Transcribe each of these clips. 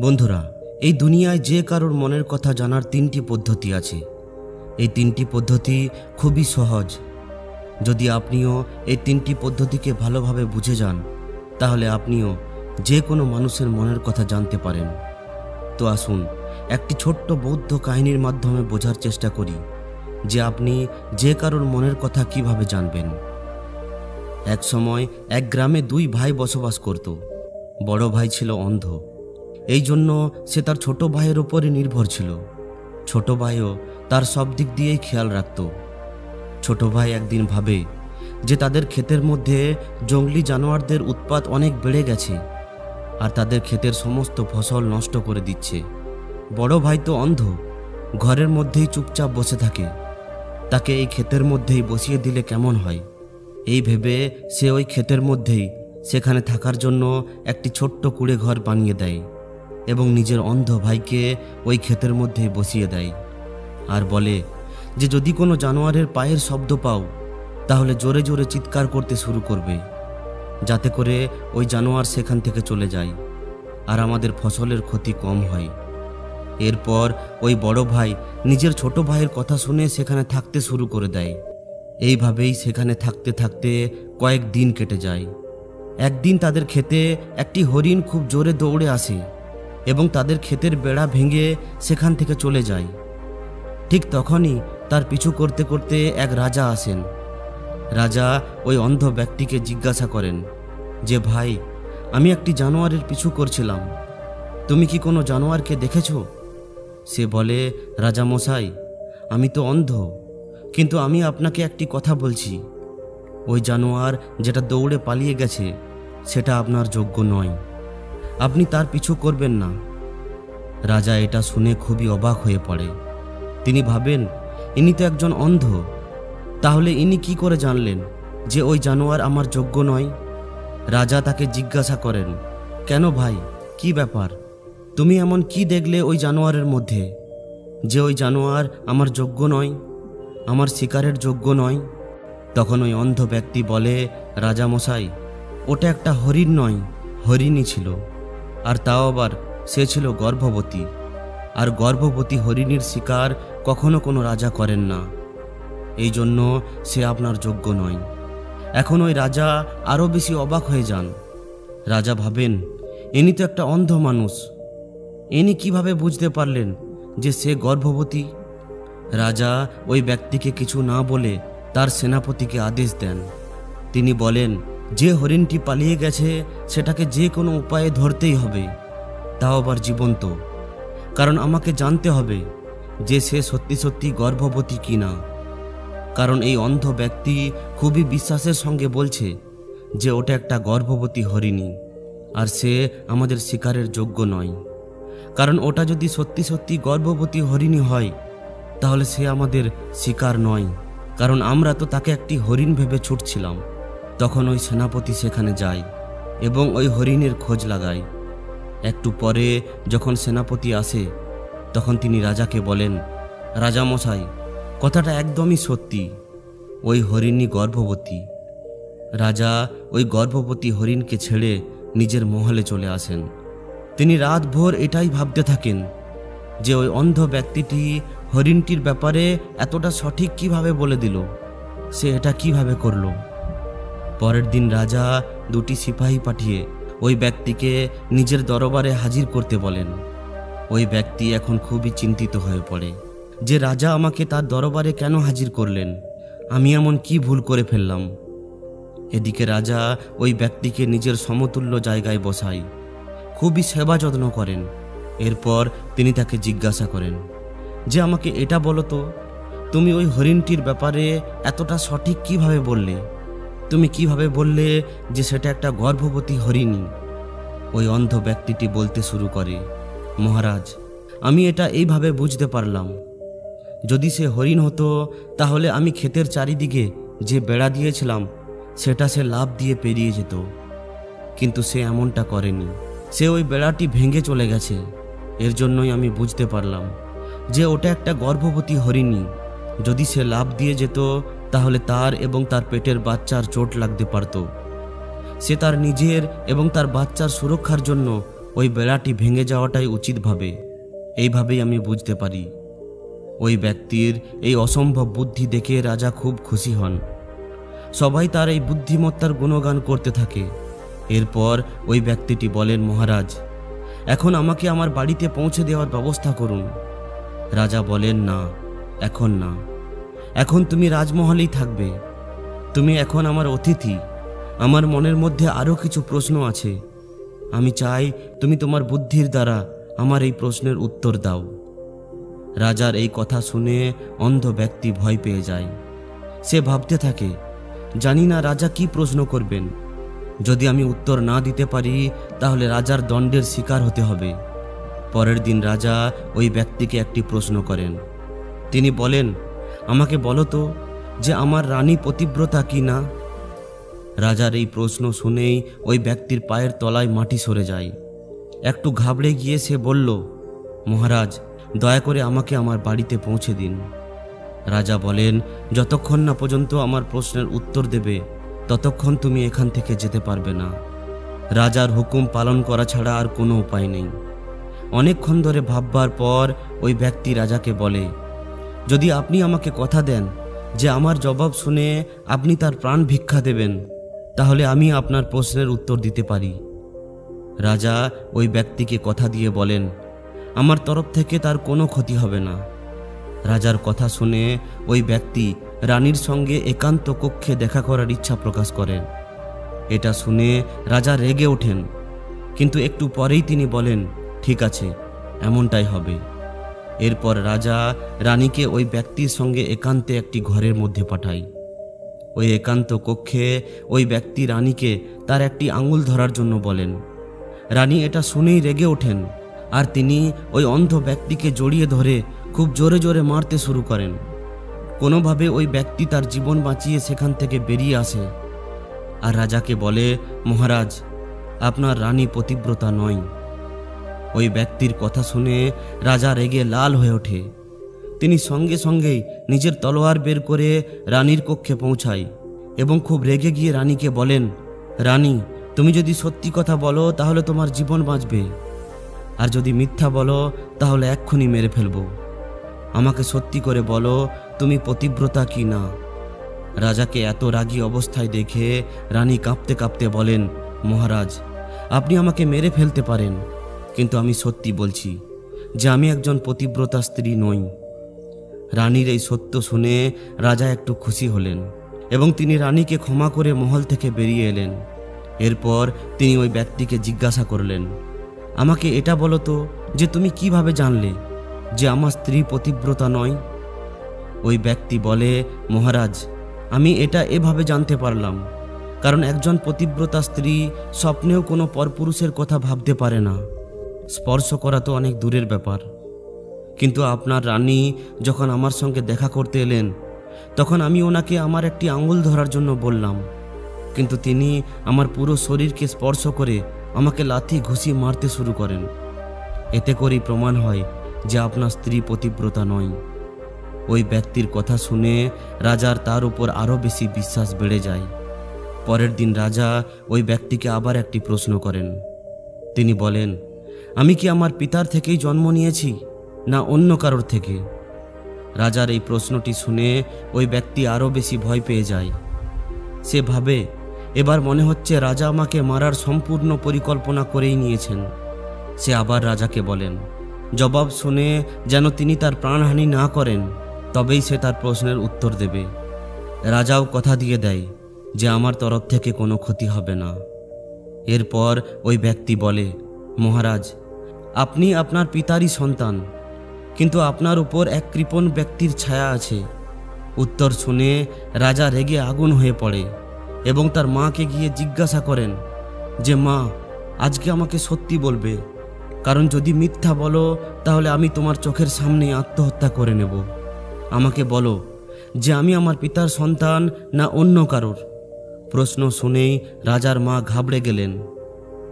বন্ধুরা, এই দুনিয়ায় যে কারোর মনের কথা জানার তিনটি পদ্ধতি আছে। এই তিনটি পদ্ধতি খুবই সহজ। যদি আপনিও এই তিনটি পদ্ধতিকে ভালোভাবে বুঝে যান, তাহলে আপনিও যে কোনো মানুষের মনের কথা জানতে পারেন। তো আসুন একটি ছোট্ট বৌদ্ধ কাহিনীর মাধ্যমে বোঝার চেষ্টা করি যে আপনি যে কারোর মনের কথা কিভাবে জানবেন। এক সময় এক গ্রামে দুই ভাই বসবাস করত। বড় ভাই ছিল অন্ধ, এই জন্য সে তার ছোট ভাইয়ের উপরে নির্ভর ছিল। ছোট ভাইও তার সব দিক দিয়েই খেয়াল রাখত। ছোট ভাই একদিন ভাবে যে তাদের ক্ষেতের মধ্যে জঙ্গলি জানোয়ারদের উৎপাত অনেক বেড়ে গেছে আর তাদের ক্ষেতের সমস্ত ফসল নষ্ট করে দিচ্ছে। বড় ভাই তো অন্ধ, ঘরের মধ্যেই চুপচাপ বসে থাকে। তাকে এই ক্ষেতের মধ্যেই বসিয়ে দিলে কেমন হয়, এই ভেবে সে ওই ক্ষেতের মধ্যেই সেখানে থাকার জন্য একটি ছোট্ট কুঁড়ে ঘর বানিয়ে দেয় এবং নিজের অন্ধ ভাইকে ওই ক্ষেতের মধ্যে বসিয়ে দেয় আর বলে যে যদি কোনো জানোয়ারের পায়ের শব্দ পাও তাহলে জোরে জোরে চিৎকার করতে শুরু করবে, যাতে করে ওই জানোয়ার সেখান থেকে চলে যায় আর আমাদের ফসলের ক্ষতি কম হয়। এরপর ওই বড় ভাই নিজের ছোট ভাইয়ের কথা শুনে সেখানে থাকতে শুরু করে দেয়। এইভাবেই সেখানে থাকতে থাকতে কয়েক দিন কেটে যায়। একদিন তাদের ক্ষেতে একটি হরিণ খুব জোরে দৌড়ে আসে এবং তাদের ক্ষেতের বেড়া ভেঙে সেখান থেকে চলে যায়। ঠিক তখনই তার পিছু করতে করতে এক রাজা আসেন। রাজা ওই অন্ধ ব্যক্তিকে জিজ্ঞাসা করেন যে ভাই, আমি একটি জানোয়ারের পিছু করছিলাম, তুমি কি কোনো জানোয়ারকে দেখেছ? সে বলে, রাজা মশাই, আমি তো অন্ধ, কিন্তু আমি আপনাকে একটি কথা বলছি, ওই জানোয়ার যেটা দৌড়ে পালিয়ে গেছে সেটা আপনার যোগ্য নয়, আপনি তার পিছু করবেন না। রাজা এটা শুনে খুবই অবাক হয়ে পড়ে। তিনি ভাবেন, ইনি তো একজন অন্ধ, তাহলে ইনি কি করে জানলেন যে ওই জানোয়ার আমার যোগ্য নয়? রাজা তাকে জিজ্ঞাসা করেন, কেন ভাই, কি ব্যাপার, তুমি এমন কি দেখলে ওই জানোয়ারের মধ্যে যে ওই জানোয়ার আমার যোগ্য নয়, আমার শিকারের যোগ্য নয়? তখন ওই অন্ধ ব্যক্তি বলে, রাজা মশাই, ওটা একটা হরিণ নয়, হরিণই ছিল, আর তাও আবার সে ছিল গর্ভবতী, আর গর্ভবতী হরিণীর শিকার কখনো কোনো রাজা করেন না, এই জন্য সে আপনার যোগ্য নয়। এখন ওই রাজা আরও বেশি অবাক হয়ে যান। রাজা ভাবেন, ইনি তো একটা অন্ধ মানুষ, ইনি কিভাবে বুঝতে পারলেন যে সে গর্ভবতী? রাজা ওই ব্যক্তিকে কিছু না বলে তার সেনাপতিকে আদেশ দেন। তিনি বলেন, যে হরিণটি পালিয়ে গেছে সেটাকে যে কোনো উপায়ে ধরতেই হবে, তাও আবার জীবন্ত, কারণ আমাকে জানতে হবে যে সে সত্যি সত্যি গর্ভবতী কিনা। কারণ এই অন্ধ ব্যক্তি খুবই বিশ্বাসের সঙ্গে বলছে যে ওটা একটা গর্ভবতী হরিণী আর সে আমাদের শিকারের যোগ্য নয়। কারণ ওটা যদি সত্যি সত্যি গর্ভবতী হরিণী হয় তাহলে সে আমাদের শিকার নয়, কারণ আমরা তো তাকে একটি হরিণ ভেবে ছুটছিলাম। তখন ওই সেনাপতি সেখানে যায় এবং ওই হরিণের খোঁজ লাগায়। একটু পরে যখন সেনাপতি আসে তখন তিনি রাজাকে বলেন, রাজা মশাই, কথাটা একদমই সত্যি, ওই হরিণী গর্ভবতী। রাজা ওই গর্ভবতী হরিণকে ছেড়ে নিজের মহলে চলে আসেন। তিনি রাতভর এটাই ভাবতে থাকেন যে ওই অন্ধ ব্যক্তিটি হরিণটির ব্যাপারে এতটা সঠিক কিভাবে বলে দিল, সে এটা কিভাবে করল। পরের দিন রাজা দুটি সিপাহী পাঠিয়ে ওই ব্যক্তিকে নিজের দরবারে হাজির করতে বলেন। ওই ব্যক্তি এখন খুবই চিন্তিত হয়ে পড়ে যে রাজা আমাকে তার দরবারে কেন হাজির করলেন, আমি এমন কি ভুল করে ফেললাম। এদিকে রাজা ওই ব্যক্তিকে নিজের সমতুল্য জায়গায় বসায়, খুবই সেবা যত্ন করেন। এরপর তিনি তাকে জিজ্ঞাসা করেন যে আমাকে এটা বলো তো, তুমি ওই হরিণটির ব্যাপারে এতটা সঠিক কিভাবে বললে? তুমি কিভাবে বললে যে সেটা একটা গর্ভবতী হরিণী? ওই অন্ধ ব্যক্তিটি বলতে শুরু করে, মহারাজ, আমি এটা এইভাবে বুঝতে পারলাম, যদি সে হরিণ হতো তাহলে আমি ক্ষেতের চারিদিকে যে বেড়া দিয়েছিলাম সেটা সে লাফ দিয়ে পেরিয়ে যেত, কিন্তু সে এমনটা করেনি, সে ওই বেড়াটি ভেঙে চলে গেছে। এর জন্যই আমি বুঝতে পারলাম যে ওটা একটা গর্ভবতী হরিণী। যদি সে লাফ দিয়ে যেত তাহলে তার এবং তার পেটের বাচ্চার চোট লাগতে পারত। সে তার নিজের এবং তার বাচ্চার সুরক্ষার জন্য ওই বেড়াটি ভেঙে যাওয়াটাই উচিত ভাবে। এইভাবেই আমি বুঝতে পারি। ওই ব্যক্তির এই অসম্ভব বুদ্ধি দেখে রাজা খুব খুশি হন। সবাই তার এই বুদ্ধিমত্তার গুণগান করতে থাকে। এরপর ওই ব্যক্তিটি বলেন, মহারাজ, এখন আমাকে আমার বাড়িতে পৌঁছে দেওয়ার ব্যবস্থা করুন। রাজা বলেন, না, এখন না, এখন তুমি রাজমহলেই থাকবে। তুমি এখন আমার অতিথি। আমার মনের মধ্যে আরও কিছু প্রশ্ন আছে। আমি চাই তুমি তোমার বুদ্ধির দ্বারা আমার এই প্রশ্নের উত্তর দাও। রাজার এই কথা শুনে অন্ধ ব্যক্তি ভয় পেয়ে যায়। সে ভাবতে থাকে, জানি না রাজা কি প্রশ্ন করবেন। যদি আমি উত্তর না দিতে পারি তাহলে রাজার দণ্ডের শিকার হতে হবে। পরের দিন রাজা ওই ব্যক্তিকে একটি প্রশ্ন করেন। তিনি বলেন, আমাকে বলো তো যে আমার রানী পতিব্রতা কি না? রাজার এই প্রশ্ন শুনেই ওই ব্যক্তির পায়ের তলায় মাটি সরে যায়। একটু ঘাবড়ে গিয়ে সে বলল, মহারাজ, দয়া করে আমাকে আমার বাড়িতে পৌঁছে দিন। রাজা বলেন, যতক্ষণ না পর্যন্ত আমার প্রশ্নের উত্তর দেবে ততক্ষণ তুমি এখান থেকে যেতে পারবে না। রাজার হুকুম পালন করা ছাড়া আর কোনো উপায় নেই। অনেকক্ষণ ধরে ভাববার পর ওই ব্যক্তি রাজাকে বলে, যদি আপনি আমাকে কথা দেন যে আমার জবাব শুনে আপনি তার প্রাণ ভিক্ষা দেবেন, তাহলে আমি আপনার প্রশ্নের উত্তর দিতে পারি। রাজা ওই ব্যক্তিকে কথা দিয়ে বলেন, আমার তরফ থেকে তার কোনো ক্ষতি হবে না। রাজার কথা শুনে ওই ব্যক্তি রানীর সঙ্গে একান্ত কক্ষে দেখা করার ইচ্ছা প্রকাশ করেন। এটা শুনে রাজা রেগে ওঠেন, কিন্তু একটু পরেই তিনি বলেন, ঠিক আছে, এমনটাই হবে। এরপর রাজা রানীকে ওই ব্যক্তির সঙ্গে একান্তে একটি ঘরের মধ্যে পাঠায়। ওই একান্ত কক্ষে ওই ব্যক্তি রানীকে তার একটি আঙুল ধরার জন্য বলেন। রানী এটা শুনেই রেগে ওঠেন, আর তিনি ওই অন্ধ ব্যক্তিকে জড়িয়ে ধরে খুব জোরে জোরে মারতে শুরু করেন। কোনোভাবে ওই ব্যক্তি তার জীবন বাঁচিয়ে সেখান থেকে বেরিয়ে আসে আর রাজাকে বলে, মহারাজ, আপনার রানী পতিব্রতা নয়। ওই ব্যক্তির কথা শুনে রাজা রেগে লাল হয়ে ওঠে। তিনি সঙ্গে সঙ্গেই নিজের তলোয়ার বের করে রানীর কক্ষে পৌঁছায় এবং খুব রেগে গিয়ে রানীকে বলেন, রানী, তুমি যদি সত্যি কথা বলো তাহলে তোমার জীবন বাঁচবে, আর যদি মিথ্যা বলো তাহলে এক্ষুনি মেরে ফেলবো। আমাকে সত্যি করে বলো, তুমি পতিব্রতা কি না? রাজাকে এত রাগী অবস্থায় দেখে রানী কাঁপতে কাঁপতে বলেন, মহারাজ, আপনি আমাকে মেরে ফেলতে পারেন, কিন্তু আমি সত্যি বলছি যে আমি একজন পতিব্রতা স্ত্রী নই। রানীর এই সত্য শুনে রাজা একটু খুশি হলেন এবং তিনি রানীকে ক্ষমা করে মহল থেকে বেরিয়ে এলেন। এরপর তিনি ওই ব্যক্তিকে জিজ্ঞাসা করলেন, আমাকে এটা বলো তো যে তুমি কিভাবে জানলে যে আমার স্ত্রী পতিব্রতা নয়? ওই ব্যক্তি বলে, মহারাজ, আমি এটা এভাবে জানতে পারলাম কারণ একজন পতিব্রতা স্ত্রী স্বপ্নেও কোনো পরপুরুষের কথা ভাবতে পারে না। স্পর্শ করা তো অনেক দূরের ব্যাপার। কিন্তু আপনার রানী যখন আমার সঙ্গে দেখা করতে এলেন তখন আমি ওনাকে আমার একটি আঙুল ধরার জন্য বললাম, কিন্তু তিনি আমার পুরো শরীরকে স্পর্শ করে আমাকে লাথি ঘুষি মারতে শুরু করেন। এতে করেই প্রমাণ হয় যে আপনার স্ত্রী পতিব্রতা নয়। ওই ব্যক্তির কথা শুনে রাজার তার উপর আরও বেশি বিশ্বাস বেড়ে যায়। পরের দিন রাজা ওই ব্যক্তিকে আবার একটি প্রশ্ন করেন। তিনি বলেন, আমি কি আমার পিতার থেকেই জন্ম নিয়েছি না অন্য কারোর থেকে? রাজার এই প্রশ্নটি শুনে ওই ব্যক্তি আরও বেশি ভয় পেয়ে যায়। সে ভাবে, এবার মনে হচ্ছে রাজা আমাকে মারার সম্পূর্ণ পরিকল্পনা করেই নিয়েছেন। সে আবার রাজাকে বলেন, জবাব শুনে যেন তিনি তার প্রাণহানি না করেন, তবেই সে তার প্রশ্নের উত্তর দেবে। রাজাও কথা দিয়ে দেয় যে আমার তরফ থেকে কোনো ক্ষতি হবে না। এরপর ওই ব্যক্তি বলে, মহারাজ, আপনি আপনার পিতারই সন্তান, কিন্তু আপনার উপর এক কৃপণ ব্যক্তির ছায়া আছে। উত্তর শুনে রাজা রেগে আগুন হয়ে পড়ে এবং তার মাকে গিয়ে জিজ্ঞাসা করেন যে, মা, আজকে আমাকে সত্যি বলবে, কারণ যদি মিথ্যা বলো তাহলে আমি তোমার চোখের সামনেই আত্মহত্যা করে নেব। আমাকে বলো যে আমি আমার পিতার সন্তান না অন্য কারোর। প্রশ্ন শুনেই রাজার মা ঘাবড়ে গেলেন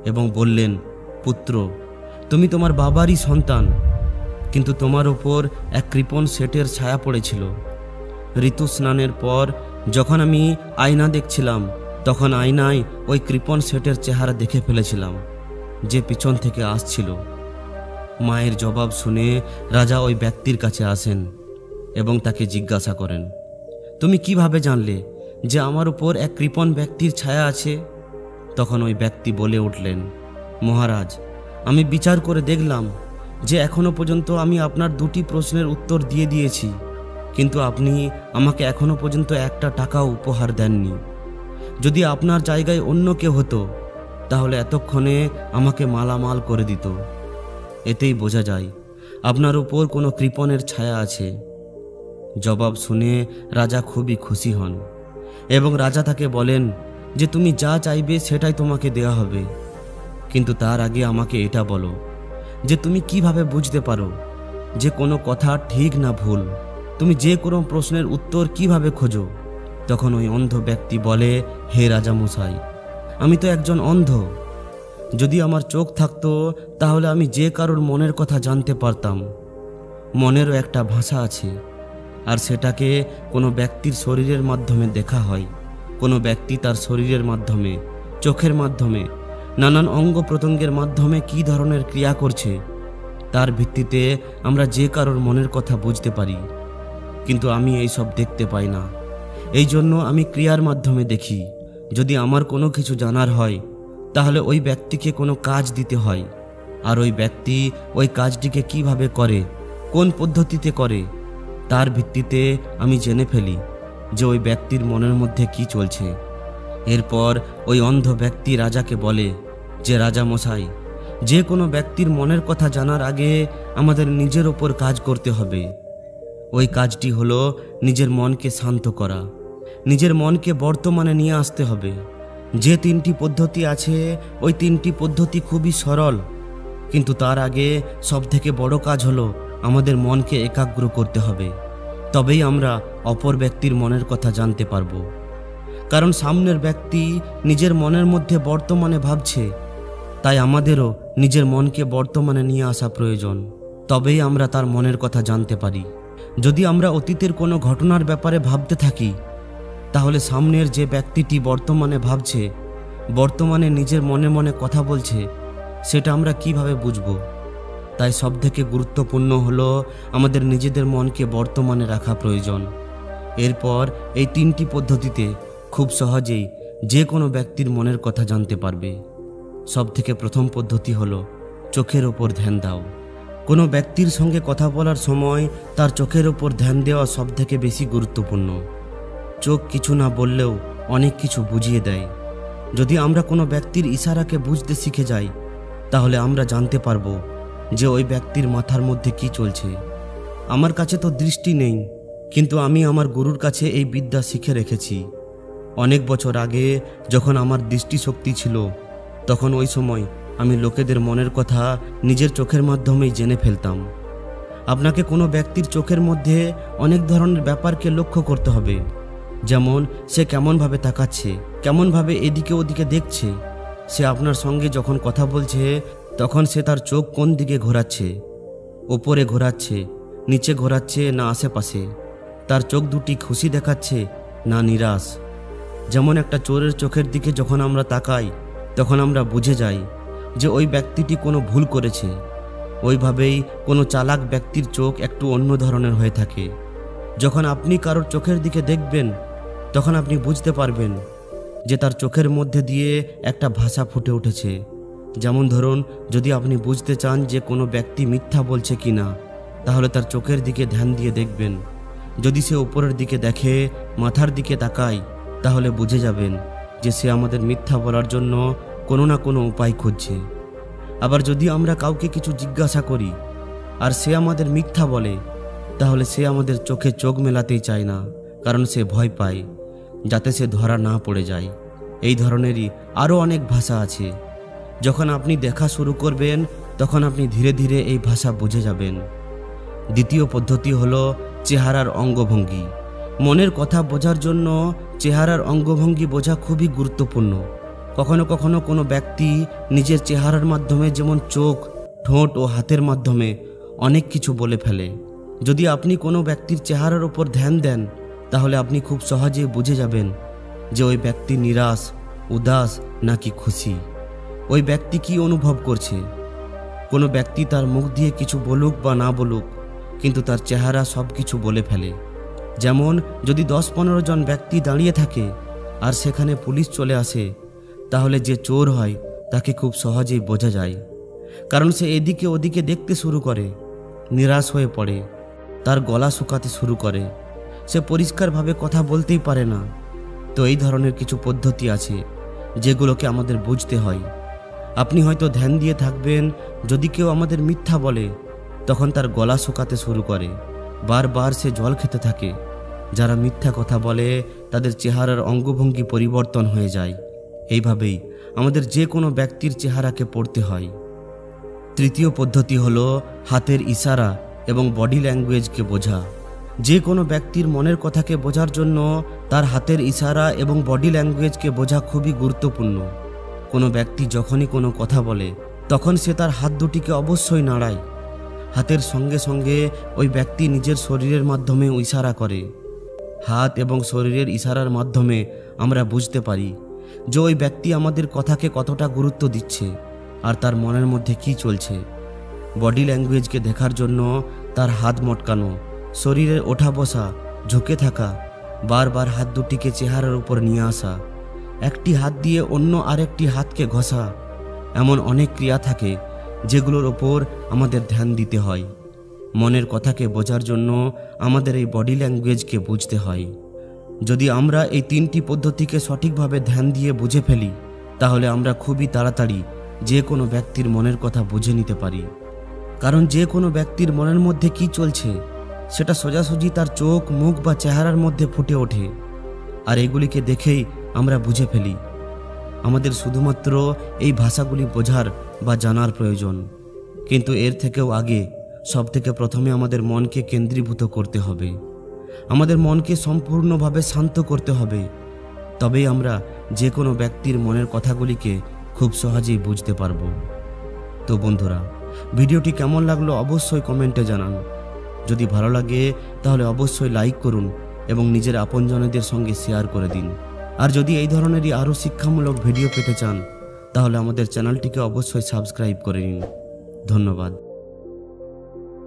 এবং বললেন, পুত্র, তুমি তোমার বাবারই সন্তান, কিন্তু তোমার ওপর এক কৃপণ শেঠের ছায়া পড়েছিল। ঋতু স্নানের পর যখন আমি আয়না দেখছিলাম তখন আয়নায় ওই কৃপণ শেঠের চেহারা দেখে ফেলেছিলাম, যে পিছন থেকে আসছিল। মায়ের জবাব শুনে রাজা ওই ব্যক্তির কাছে আসেন এবং তাকে জিজ্ঞাসা করেন, তুমি কিভাবে জানলে যে আমার উপর এক কৃপণ ব্যক্তির ছায়া আছে? তখন ওই ব্যক্তি বলে উঠলেন, মহারাজ, আমি বিচার করে দেখলাম যে এখনো পর্যন্ত আমি আপনার 2টি প্রশ্নের উত্তর দিয়ে দিয়েছি, কিন্তু আপনি আমাকে এখনো পর্যন্ত একটা টাকাও উপহার দেননি। যদি আপনার জায়গায় অন্য কেউ হতো তাহলে এতক্ষণে আমাকে মালামাল করে দিত। এতেই বোঝা যায় আপনার উপর কোনো কৃপণের ছায়া আছে। জবাব শুনে রাজা খুবই খুশি হন এবং রাজা তাকে বলেন যে তুমি যা চাইবে সেটাই তোমাকে দেওয়া হবে, কিন্তু তার আগে আমাকে এটা বলো যে তুমি কিভাবে বুঝতে পারো যে কোনো কথা ঠিক না ভুল? তুমি যে কোনো প্রশ্নের উত্তর কিভাবে খোঁজো? তখন ওই অন্ধ ব্যক্তি বলে, হে রাজামশাই, আমি তো একজন অন্ধ। যদি আমার চোখ থাকতো তাহলে আমি যে কারোর মনের কথা জানতে পারতাম। মনেরও একটা ভাষা আছে, আর সেটাকে কোনো ব্যক্তির শরীরের মাধ্যমে দেখা হয়। কোনো ব্যক্তি তার শরীরের মাধ্যমে, চোখের মাধ্যমে, নানান অঙ্গ প্রত্যঙ্গের মাধ্যমে কী ধরনের ক্রিয়া করছে তার ভিত্তিতে আমরা যে কারোর মনের কথা বুঝতে পারি। কিন্তু আমি এইসব দেখতে পাই না, এই জন্য আমি ক্রিয়ার মাধ্যমে দেখি। যদি আমার কোনো কিছু জানার হয় তাহলে ওই ব্যক্তিকে কোনো কাজ দিতে হয়, আর ওই ব্যক্তি ওই কাজটিকে কিভাবে করে, কোন পদ্ধতিতে করে, তার ভিত্তিতে আমি জেনে ফেলি যে ওই ব্যক্তির মনের মধ্যে কি চলছে। এরপর ওই অন্ধ ব্যক্তি রাজাকে বলে যে রাজামশাই, যে কোনো ব্যক্তির মনের কথা জানার আগে আমাদের নিজের ওপর কাজ করতে হবে। ওই কাজটি হলো নিজের মনকে শান্ত করা, নিজের মনকে বর্তমানে নিয়ে আসতে হবে। যে 3টি পদ্ধতি আছে ওই 3টি পদ্ধতি খুবই সরল, কিন্তু তার আগে সবথেকে বড় কাজ হলো আমাদের মনকে একাগ্র করতে হবে। তবেই আমরা অপর ব্যক্তির মনের কথা জানতে পারবো। কারণ সামনের ব্যক্তি নিজের মনের মধ্যে বর্তমানে ভাবছে, তাই আমাদেরও নিজের মনকে বর্তমানে নিয়ে আসা প্রয়োজন। তবেই আমরা তার মনের কথা জানতে পারি। যদি আমরা অতীতের কোনো ঘটনার ব্যাপারে ভাবতে থাকি তাহলে সামনের যে ব্যক্তিটি বর্তমানে ভাবছে, বর্তমানে নিজের মনে মনে কথা বলছে, সেটা আমরা কিভাবে বুঝব? তাই সবথেকে গুরুত্বপূর্ণ হলো আমাদের নিজেদের মনকে বর্তমানে রাখা প্রয়োজন। এরপর এই 3টি পদ্ধতিতে খুব সহজেই যে কোনো ব্যক্তির মনের কথা জানতে পারবে। সবথেকে প্রথম পদ্ধতি হলো চোখের ওপর ধ্যান দাও। কোনো ব্যক্তির সঙ্গে কথা বলার সময় তার চোখের ওপর ধ্যান দেওয়া সবথেকে বেশি গুরুত্বপূর্ণ। চোখ কিছু না বললেও অনেক কিছু বুঝিয়ে দেয়। যদি আমরা কোনো ব্যক্তির ইশারাকে বুঝতে শিখে যাই তাহলে আমরা জানতে পারবো যে ওই ব্যক্তির মাথার মধ্যে কি চলছে। আমার কাছে তো দৃষ্টি নেই, কিন্তু আমি আমার গুরুর কাছে এই বিদ্যা শিখে রেখেছি। অনেক বছর আগে যখন আমার দৃষ্টিশক্তি ছিল তখন ওই সময় আমি লোকেদের মনের কথা নিজের চোখের মাধ্যমেই জেনে ফেলতাম। আপনাকে কোনো ব্যক্তির চোখের মধ্যে অনেক ধরনের ব্যাপারকে লক্ষ্য করতে হবে, যেমন সে কেমনভাবে তাকাচ্ছে, কেমনভাবে এদিকে ওদিকে দেখছে, সে আপনার সঙ্গে যখন কথা বলছে তখন সে তার চোখ কোন দিকে ঘোরাচ্ছে, ওপরে ঘোরাচ্ছে, নিচে ঘোরাচ্ছে না আশেপাশে, তার চোখ দুটি খুশি দেখাচ্ছে না নিরাশ। যেমন একটা চোরের চোখের দিকে যখন আমরা তাকাই তখন আমরা বুঝে যাই যে ওই ব্যক্তিটি কোনো ভুল করেছে, ওইভাবেই কোনো চালাক ব্যক্তির চোখ একটু অন্য ধরনের হয়ে থাকে। যখন আপনি কারোর চোখের দিকে দেখবেন তখন আপনি বুঝতে পারবেন যে তার চোখের মধ্যে দিয়ে একটা ভাষা ফুটে উঠেছে। যেমন ধরুন, যদি আপনি বুঝতে চান যে কোনো ব্যক্তি মিথ্যা বলছে কিনা তাহলে তার চোখের দিকে ধ্যান দিয়ে দেখবেন। যদি সে উপরের দিকে দেখে, মাথার দিকে তাকায়, তাহলে বুঝে যাবেন যে সে আমাদের মিথ্যা বলার জন্য কোনো না কোনো উপায় খুঁজছে। আবার যদি আমরা কাউকে কিছু জিজ্ঞাসা করি আর সে আমাদের মিথ্যা বলে তাহলে সে আমাদের চোখে চোখ মেলাতেই চায় না, কারণ সে ভয় পায় যাতে সে ধরা না পড়ে যায়। এই ধরনেরই আরও অনেক ভাষা আছে। যখন আপনি দেখা শুরু করবেন তখন আপনি ধীরে ধীরে এই ভাষা বুঝে যাবেন। দ্বিতীয় পদ্ধতি হলো চেহারার অঙ্গভঙ্গি। মনের কথা বোঝার জন্য চেহারার অঙ্গভঙ্গি বোঝা খুবই গুরুত্বপূর্ণ। কখনো কখনো কোনো ব্যক্তি নিজের চেহারার মাধ্যমে, যেমন চোখ, ঠোঁট ও হাতের মাধ্যমে অনেক কিছু বলে ফেলে। যদি আপনি কোনো ব্যক্তির চেহারার উপর ধ্যান দেন তাহলে আপনি খুব সহজেই বুঝে যাবেন যে ওই ব্যক্তি নিরাশ, উদাস নাকি খুশি। ওই ব্যক্তি কি অনুভব করছে। কোনো ব্যক্তি তার মুখ দিয়ে কিছু বলুক বা না বলুক, কিন্তু তার চেহারা সব কিছু বলে ফেলে। যেমন যদি 10-15 জন ব্যক্তি দাঁড়িয়ে থাকে আর সেখানে পুলিশ চলে আসে, তাহলে যে চোর হয় তাকে খুব সহজেই বোঝা যায়, কারণ সে এদিকে ওদিকে দেখতে শুরু করে, নিরাশ হয়ে পড়ে, তার গলা শুকাতে শুরু করে, সে পরিষ্কারভাবে কথা বলতেই পারে না। তো এই ধরনের কিছু পদ্ধতি আছে যেগুলোকে আমাদের বুঝতে হয়। আপনি হয়তো ধ্যান দিয়ে থাকবেন, যদি কেউ আমাদের মিথ্যা বলে তখন তার গলা শুকাতে শুরু করে, বারবার সে জল খেতে থাকে। যারা মিথ্যা কথা বলে তাদের চেহারার অঙ্গভঙ্গি পরিবর্তন হয়ে যায়। এইভাবেই আমাদের যে কোনো ব্যক্তির চেহারাকে পড়তে হয়। তৃতীয় পদ্ধতি হলো হাতের ইশারা এবং বডি ল্যাঙ্গুয়েজকে বোঝা। যে কোনো ব্যক্তির মনের কথাকে বোঝার জন্য তার হাতের ইশারা এবং বডি ল্যাঙ্গুয়েজকে বোঝা খুবই গুরুত্বপূর্ণ। কোনো ব্যক্তি যখনই কোনো কথা বলে তখন সে তার হাত দুটিকে অবশ্যই নাড়ায়। হাতের সঙ্গে সঙ্গে ওই ব্যক্তি নিজের শরীরের মাধ্যমে ইশারা করে। হাত এবং শরীরের ইশারার মাধ্যমে আমরা বুঝতে পারি যে ওই ব্যক্তি আমাদের কথাকে কতটা গুরুত্ব দিচ্ছে আর তার মনের মধ্যে কি চলছে। বডি ল্যাঙ্গুয়েজকে দেখার জন্য তার হাত মটকানো, শরীরের ওঠা বসা, ঝুঁকে থাকা, বারবার হাত দুটিকে চেহারার উপর নিয়ে আসা, একটি হাত দিয়ে অন্য আরেকটি হাতকে ঘষা, এমন অনেক ক্রিয়া থাকে যেগুলোর ওপর আমাদের ধ্যান দিতে হয়। মনের কথাকে বোঝার জন্য আমাদের এই বডি ল্যাঙ্গুয়েজকে বুঝতে হয়। যদি আমরা এই 3টি পদ্ধতিকে সঠিকভাবে ধ্যান দিয়ে বুঝে ফেলি, তাহলে আমরা খুবই তাড়াতাড়ি যে কোনো ব্যক্তির মনের কথা বুঝে নিতে পারি। কারণ যে কোনো ব্যক্তির মনের মধ্যে কি চলছে সেটা সোজাসুজি তার চোখ, মুখ বা চেহারার মধ্যে ফুটে ওঠে, আর এগুলিকে দেখেই আমরা বুঝে ফেলি। আমাদের শুধুমাত্র এই ভাষাগুলি বোঝার বা জানার প্রয়োজন, কিন্তু এর থেকেও আগে সবথেকে প্রথমে আমাদের মনকে কেন্দ্রীভূত করতে হবে। আমাদের মনকে সম্পূর্ণভাবে শান্ত করতে হবে, তবেই আমরা যে কোনো ব্যক্তির মনের কথাগুলিকে খুব সহজেই বুঝতে পারব। তো বন্ধুরা, ভিডিওটি কেমন লাগলো অবশ্যই কমেন্টে জানান। যদি ভালো লাগে তাহলে অবশ্যই লাইক করুন এবং নিজের আপনজনদের সঙ্গে শেয়ার করে দিন। আর যদি এই ধরনেরই আরও শিক্ষামূলক ভিডিও পেতে চান তাহলে আমাদের চ্যানেলটিকে অবশ্যই সাবস্ক্রাইব করে নিন। ধন্যবাদ।